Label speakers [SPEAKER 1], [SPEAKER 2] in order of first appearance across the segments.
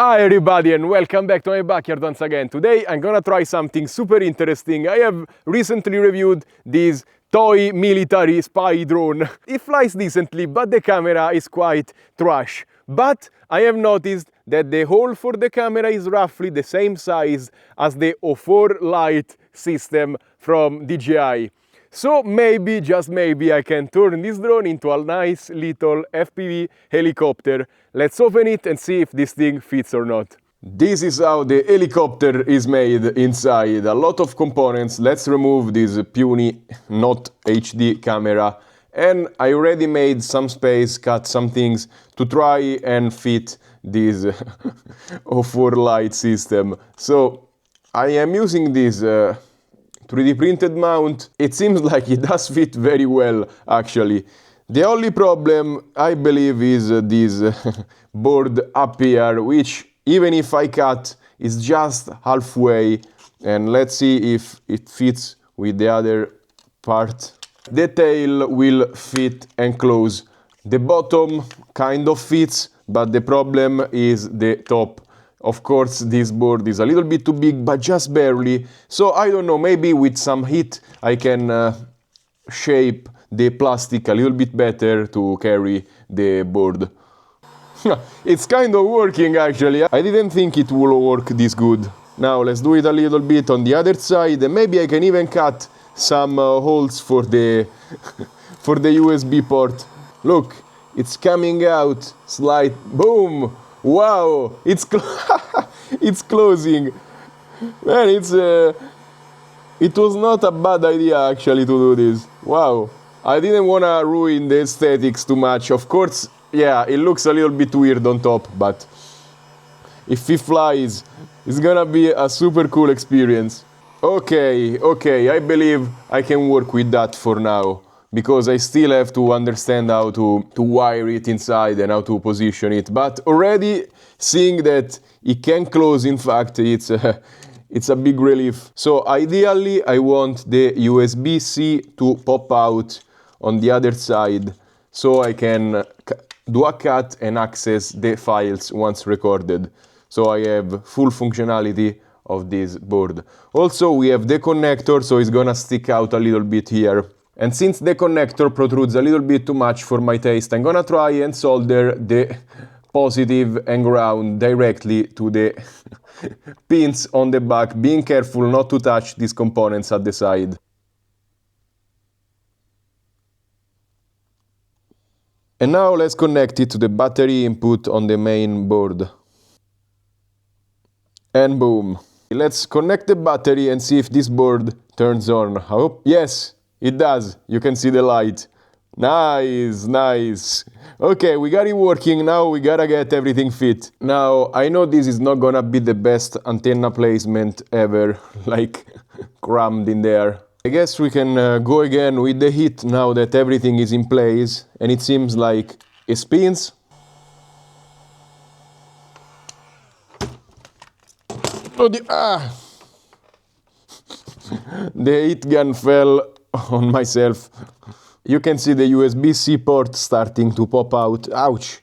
[SPEAKER 1] Hi everybody and welcome back to my backyard once again. Today I'm gonna try something super interesting. I have recently reviewed this toy military spy drone. It flies decently, but the camera is quite trash. But I have noticed that the hole for the camera is roughly the same size as the O4 Lite system from DJI. So maybe, just maybe, I can turn this drone into a nice little FPV helicopter. Let's open it and see if this thing fits or not. This is how the helicopter is made inside. A lot of components. Let's remove this puny, not HD camera. And I already made some space, cut some things to try and fit this O4 Lite system. So I am using this 3D printed mount. It seems like it does fit very well, actually. The only problem, I believe, is this board up here, which even if I cut, is just halfway. And let's see if it fits with the other part. The tail will fit and close. The bottom kind of fits, but the problem is the top. Of course, this board is a little bit too big, but just barely. So I don't know, maybe with some heat I can shape the plastic a little bit better to carry the board. It's kind of working actually. I didn't think it would work this good. Now let's do it a little bit on the other side, and maybe I can even cut some holes for the for the USB port. Look, it's coming out. Slide. Boom. Wow, it's it's closing. Man, it was not a bad idea actually to do this. Wow, I didn't want to ruin the aesthetics too much. Of course, yeah, it looks a little bit weird on top, but if it flies, it's gonna be a super cool experience. Okay, I believe I can work with that for now, because I still have to understand how to wire it inside and how to position it. But already seeing that it can close, in fact, it's a big relief. So ideally, I want the USB-C to pop out on the other side, so I can do a cut and access the files once recorded. So I have full functionality of this board. Also, we have the connector, so it's gonna stick out a little bit here. And since the connector protrudes a little bit too much for my taste, I'm gonna try and solder the positive and ground directly to the pins on the back, being careful not to touch these components at the side. And now let's connect it to the battery input on the main board. And boom. Let's connect the battery and see if this board turns on. I hope. Yes! It does. You can see the light. Nice, nice. Okay, we got it working. Now we gotta get everything fit. Now, I know this is not gonna be the best antenna placement ever, like crammed in there. I guess we can go again with the heat now that everything is in place, and it seems like it spins. Oh, the heat gun fell on myself. You can see the USB-C port starting to pop out. Ouch!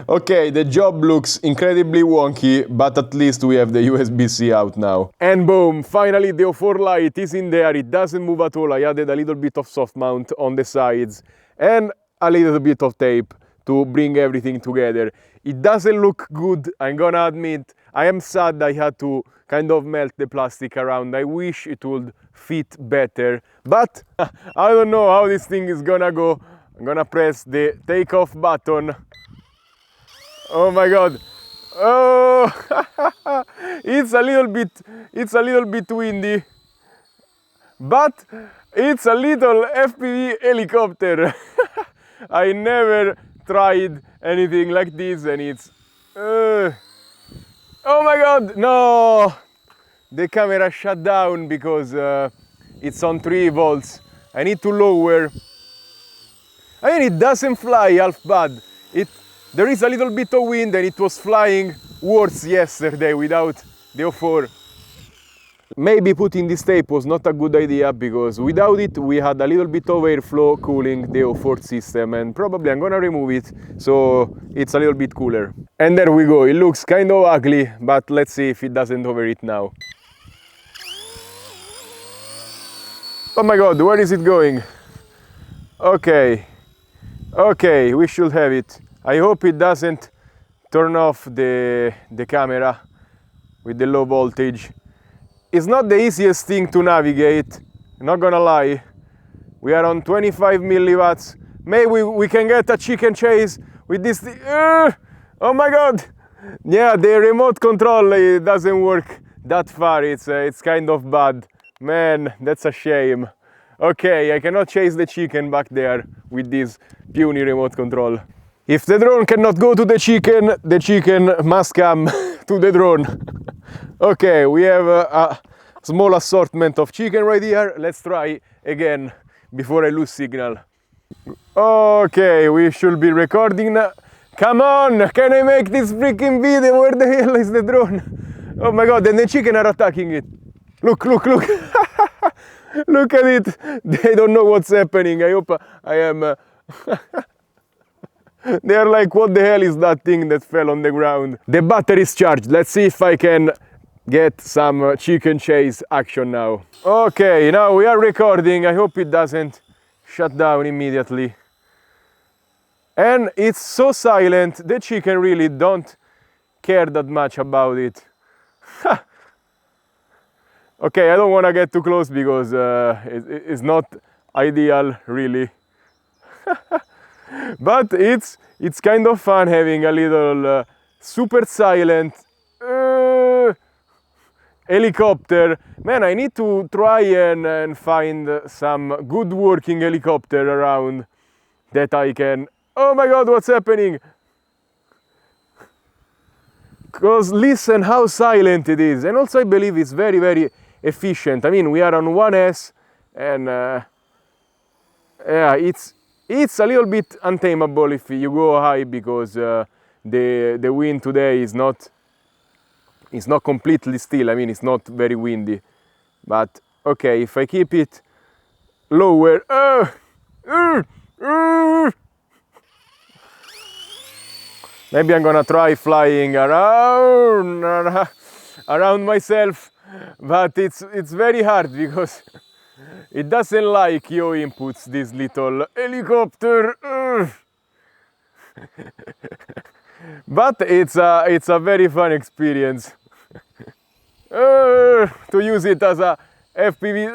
[SPEAKER 1] Okay, the job looks incredibly wonky, but at least we have the USB-C out now. And boom, finally the O4 Lite is in there. It doesn't move at all. I added a little bit of soft mount on the sides and a little bit of tape to bring everything together. It doesn't look good, I'm gonna admit. I am sad I had to kind of melt the plastic around. I wish it would fit better, but I don't know how this thing is gonna go. I'm gonna press the takeoff button. Oh my god. Oh, it's a little bit windy, but it's a little FPV helicopter. I never tried anything like this, and it's oh my god, no! The camera shut down because it's on 3 volts. I need to lower. I mean, it doesn't fly half bad. There is a little bit of wind, and it was flying worse yesterday without the O4. Maybe putting this tape was not a good idea, because without it we had a little bit of airflow cooling the O4 system, and probably I'm gonna remove it so it's a little bit cooler. And there we go, it looks kind of ugly, but let's see if it doesn't overheat now. Oh my god, where is it going? Okay, okay, we should have it. I hope it doesn't turn off the camera with the low voltage. It's not the easiest thing to navigate, not gonna lie. We are on 25 milliwatts. Maybe we can get a chicken chase with this thing. Oh my god! Yeah, the remote control, it doesn't work that far. It's kind of bad. Man, that's a shame. Okay, I cannot chase the chicken back there with this puny remote control. If the drone cannot go to the chicken must come to the drone. Okay, we have a small assortment of chicken right here. Let's try again before I lose signal. Okay, we should be recording now. Come on, can I make this freaking video? Where the hell is the drone? Oh my god, and the chicken are attacking it. Look, look, look. Look at it. They don't know what's happening. I hope I am... They are like, what the hell is that thing that fell on the ground? The battery is charged. Let's see if I can get some chicken chase action now. Okay, now we are recording. I hope it doesn't shut down immediately. And it's so silent, the chicken really don't care that much about it. Okay, I don't want to get too close because it's not ideal really. But it's kind of fun having a little super silent helicopter. Man, I need to try and find some good working helicopter around that I can... Oh my god, what's happening? Because listen how silent it is. And also I believe it's very, very efficient. I mean, we are on 1S and yeah, it's a little bit untamable if you go high, because the wind today is not completely still. I mean, it's not very windy. But okay, if I keep it lower, maybe I'm gonna try flying around myself, but it's very hard because it doesn't like your inputs, this little helicopter. But it's a very fun experience to use it as a FPV.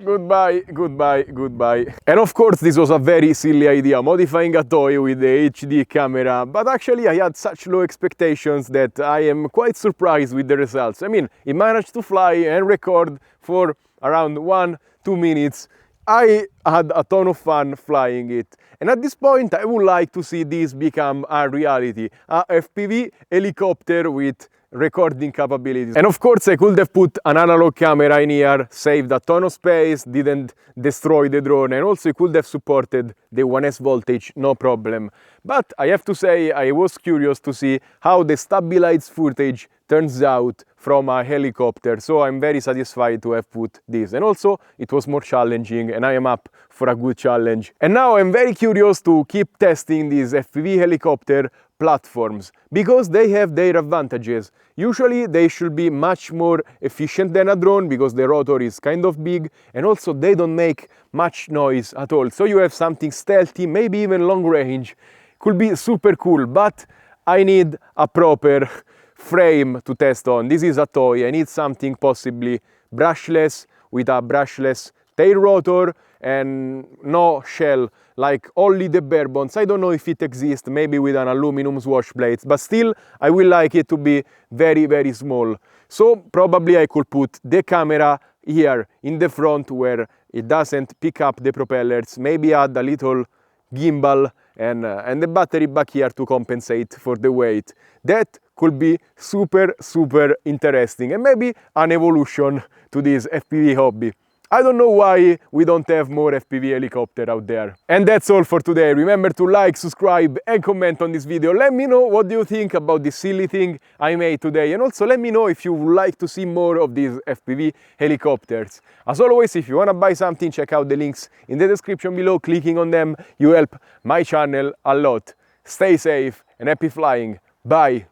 [SPEAKER 1] Goodbye, goodbye, goodbye. And of course this was a very silly idea, modifying a toy with the HD camera, but actually I had such low expectations that I am quite surprised with the results. I mean, it managed to fly and record for around 1-2 minutes. I had a ton of fun flying it. And at this point I would like to see this become a reality, a FPV helicopter with recording capabilities. And of course I could have put an analog camera in here, saved a ton of space, didn't destroy the drone, and also it could have supported the 1S voltage, no problem. But I have to say I was curious to see how the stabilized footage turns out from a helicopter, so I'm very satisfied to have put this. And also it was more challenging and I am up for a good challenge. And now I'm very curious to keep testing these FPV helicopter platforms, because they have their advantages. Usually they should be much more efficient than a drone because the rotor is kind of big, and also they don't make much noise at all. So you have something stealthy, maybe even long range. Could be super cool, but I need a proper frame to test on. This is a toy. I need something possibly brushless, with a brushless tail rotor and no shell, like only the bare bones. I don't know if it exists, maybe with an aluminum swash blades, but still I will like it to be very, very small. So probably I could put the camera here in the front where it doesn't pick up the propellers, maybe add a little gimbal and the battery back here to compensate for the weight. That could be super, super interesting, and maybe an evolution to this FPV hobby. I don't know why we don't have more FPV helicopter out there. And that's all for today. Remember to like, subscribe and comment on this video. Let me know what do you think about this silly thing I made today. And also let me know if you would like to see more of these FPV helicopters. As always, if you want to buy something, check out the links in the description below. Clicking on them, you help my channel a lot. Stay safe and happy flying. Bye.